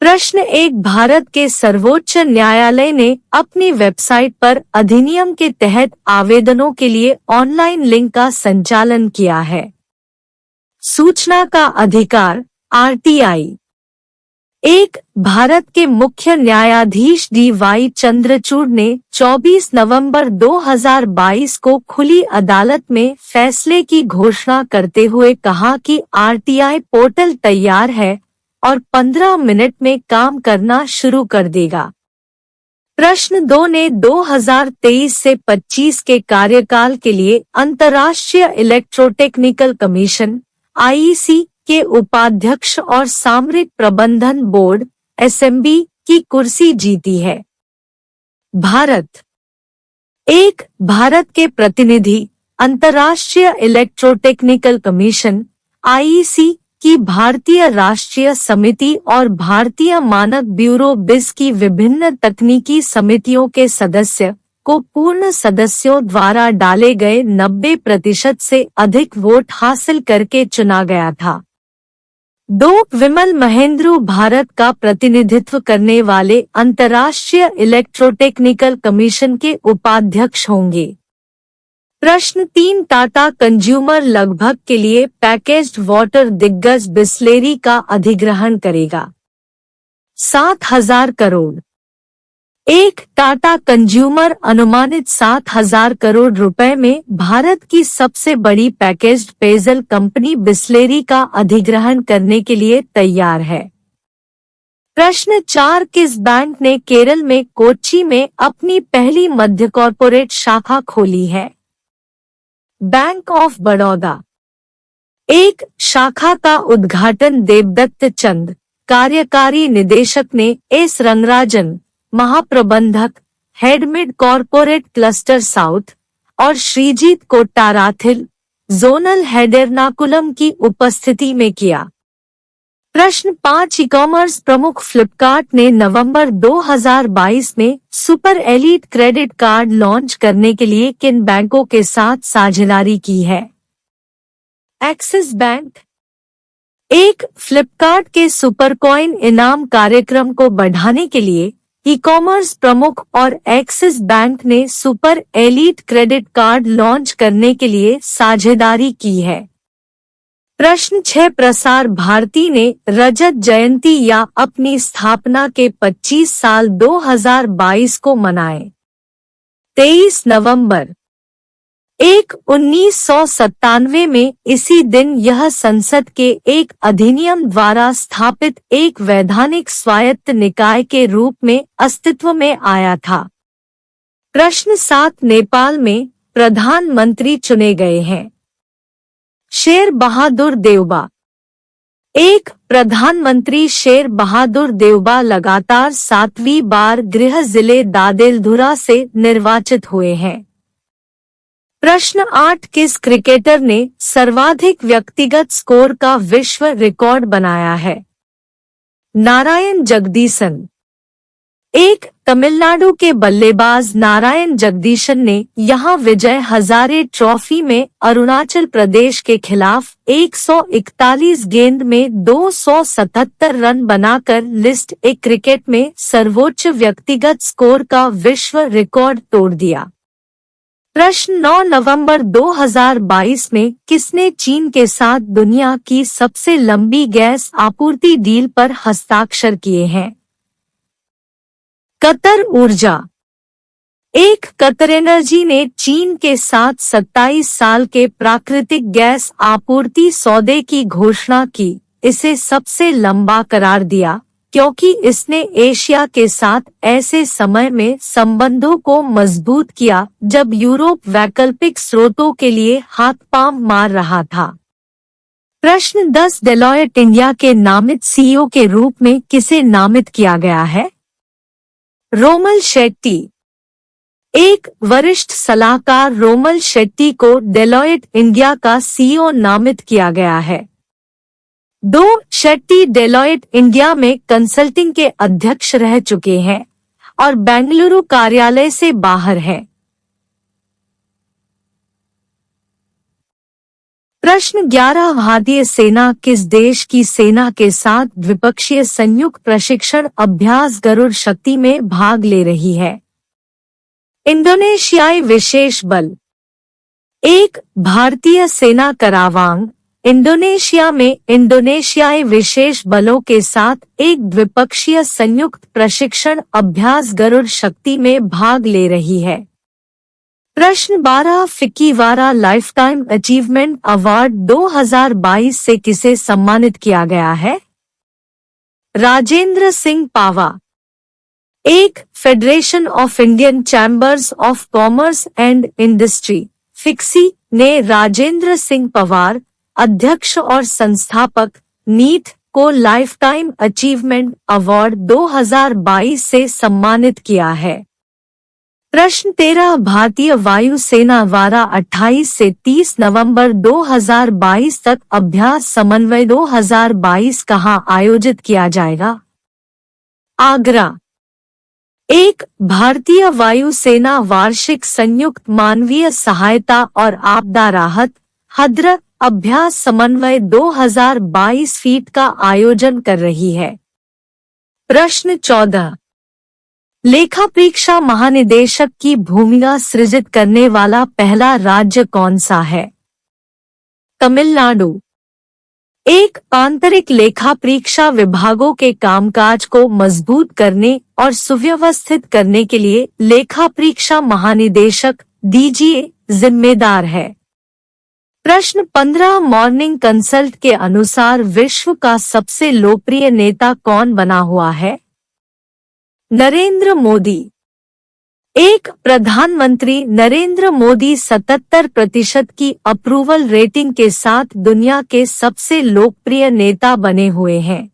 प्रश्न 1। भारत के सर्वोच्च न्यायालय ने अपनी वेबसाइट पर अधिनियम के तहत आवेदनों के लिए ऑनलाइन लिंक का संचालन किया है। सूचना का अधिकार आरटीआई। 1। भारत के मुख्य न्यायाधीश डी.वाई. चंद्रचूड़ ने 24 नवंबर 2022 को खुली अदालत में फैसले की घोषणा करते हुए कहा कि आरटीआई पोर्टल तैयार है और 15 मिनट में काम करना शुरू कर देगा। प्रश्न 2 ने 2023 से 25 के कार्यकाल के लिए अंतर्राष्ट्रीय इलेक्ट्रोटेक्निकल कमीशन (आईईसी) के उपाध्यक्ष और सामरिक प्रबंधन बोर्ड (एसएमबी) की कुर्सी जीती है। भारत। 1। भारत के प्रतिनिधि अंतर्राष्ट्रीय इलेक्ट्रोटेक्निकल कमीशन (आईईसी) की भारतीय राष्ट्रीय समिति और भारतीय मानक ब्यूरो (बिस) की विभिन्न तकनीकी समितियों के सदस्य को पूर्ण सदस्यों द्वारा डाले गए 90% से अधिक वोट हासिल करके चुना गया था। 2। विमल महेंद्रू भारत का प्रतिनिधित्व करने वाले अंतर्राष्ट्रीय इलेक्ट्रोटेक्निकल कमीशन के उपाध्यक्ष होंगे। प्रश्न 3। टाटा कंज्यूमर लगभग के लिए पैकेज्ड वाटर दिग्गज बिसलेरी का अधिग्रहण करेगा। 7,000 करोड़। 1। टाटा कंज्यूमर अनुमानित 7,000 करोड़ रुपए में भारत की सबसे बड़ी पैकेज्ड पेयजल कंपनी बिसलेरी का अधिग्रहण करने के लिए तैयार है। प्रश्न 4। किस बैंक ने केरल में कोच्चि में अपनी पहली मध्य कॉर्पोरेट शाखा खोली है? Bank of Baroda. 1। शाखा का उद्घाटन देवदत्त चंद, कार्यकारी निदेशक ने एस रंगराजन, महाप्रबंधक, head mid corporate cluster south, और श्रीजीत कोट्टाराथिल, जोनल हेड एर्नाकुलम की उपस्थिति में किया। प्रश्न 5। ई-कॉमर्स प्रमुख फ्लिपकार्ट ने नवंबर 2022 में super elite credit card launch करने के लिए किन बैंकों के साथ साझेदारी की है? Axis bank. 1। फ्लिपकार्ट के सुपरकॉइन इनाम कार्यक्रम को बढ़ाने के लिए ई-कॉमर्स प्रमुख और एक्सिस बैंक ने super elite credit card launch करने के लिए साझेदारी की है। प्रश्न 6। प्रसार भारती ने रजत जयंती या अपनी स्थापना के 25 साल 2022 को मनाए। 23 नवंबर। 1। 1997 में इसी दिन यह संसद के एक अधिनियम द्वारा स्थापित एक वैधानिक स्वायत्त निकाय के रूप में अस्तित्व में आया था। प्रश्न 7। नेपाल में प्रधानमंत्री चुने गए हैं। शेर बहादुर देउबा। 1। प्रधानमंत्री शेर बहादुर देउबा लगातार 7वीं बार गृह जिले दादेलधुरा से निर्वाचित हुए हैं। प्रश्न 8। किस क्रिकेटर ने सर्वाधिक व्यक्तिगत स्कोर का विश्व रिकॉर्ड बनाया है? नारायण जगदीशन। 1। तमिलनाडु के बल्लेबाज नारायण जगदीशन ने यहां विजय हजारे ट्रॉफी में अरुणाचल प्रदेश के खिलाफ 141 गेंद में 277 रन बनाकर लिस्ट ए क्रिकेट में सर्वोच्च व्यक्तिगत स्कोर का विश्व रिकॉर्ड तोड़ दिया। प्रश्न 9। नवंबर 2022 में किसने चीन के साथ दुनिया की सबसे लंबी गैस आपूर्ति डील पर हस्ताक्षर किए हैं? कतर ऊर्जा। 1। कतर एनर्जी ने चीन के साथ 27 साल के प्राकृतिक गैस आपूर्ति सौदे की घोषणा की। इसे सबसे लंबा करार दिया क्योंकि इसने एशिया के साथ ऐसे समय में संबंधों को मजबूत किया जब यूरोप वैकल्पिक स्रोतों के लिए हाथ पांव मार रहा था। प्रश्न 10। डेलॉयट इंडिया के नामित सीईओ के रूप में किसे नामित किया गया है? रोमल शेट्टी। 1। वरिष्ठ सलाहकार रोमल शेट्टी को डेलॉयट इंडिया का सीईओ नामित किया गया है। 2। शेट्टी डेलॉयट इंडिया में कंसल्टिंग के अध्यक्ष रह चुके हैं और बेंगलुरु कार्यालय से बाहर हैं। प्रश्न 11 भारतीय सेना किस देश की सेना के साथ द्विपक्षीय संयुक्त प्रशिक्षण अभ्यास गरुड़ शक्ति में भाग ले रही है? इंडोनेशियाई विशेष बल। एक भारतीय सेना करावांग इंडोनेशिया में इंडोनेशियाई विशेष बलों के साथ एक द्विपक्षीय संयुक्त प्रशिक्षण अभ्यास गरुड़ शक्ति में भाग ले रही है। प्रश्न 12 फिक्कीवारा लाइफटाइम अचीवमेंट अवार्ड 2022 से किसे सम्मानित किया गया है? राजेंद्र सिंह पावा। एक federation of Indian chambers of commerce and industry fixie ने राजेंद्र सिंह पवार, अध्यक्ष और संस्थापक, नीट को लाइफटाइम अचीवमेंट अवार्ड 2022 से सम्मानित किया है। प्रश्न 13 भारतीय वायुसेना द्वारा 28 से 30 नवंबर 2022 तक अभ्यास समन्वय 2022 कहां आयोजित किया जाएगा? आगरा। एक भारतीय वायुसेना वार्षिक संयुक्त मानवीय सहायता और आपदा राहत हद्र अभ्यास समन्वय 2022 फीट का आयोजन कर रही है। प्रश्न 14 लेखा परीक्षा महानिदेशक की भूमिका सृजित करने वाला पहला राज्य कौन सा है? तमिलनाडु। एक आंतरिक लेखा परीक्षा विभागों के कामकाज को मजबूत करने और सुव्यवस्थित करने के लिए लेखा परीक्षा महानिदेशक डीजीए जिम्मेदार है। प्रश्न 15 मॉर्निंग कंसल्ट के अनुसार विश्व का सबसे लोकप्रिय नेता कौन बना हुआ है? नरेंद्र मोदी। एक प्रधानमंत्री नरेंद्र मोदी 77% की अप्रूवल रेटिंग के साथ दुनिया के सबसे लोकप्रिय नेता बने हुए हैं।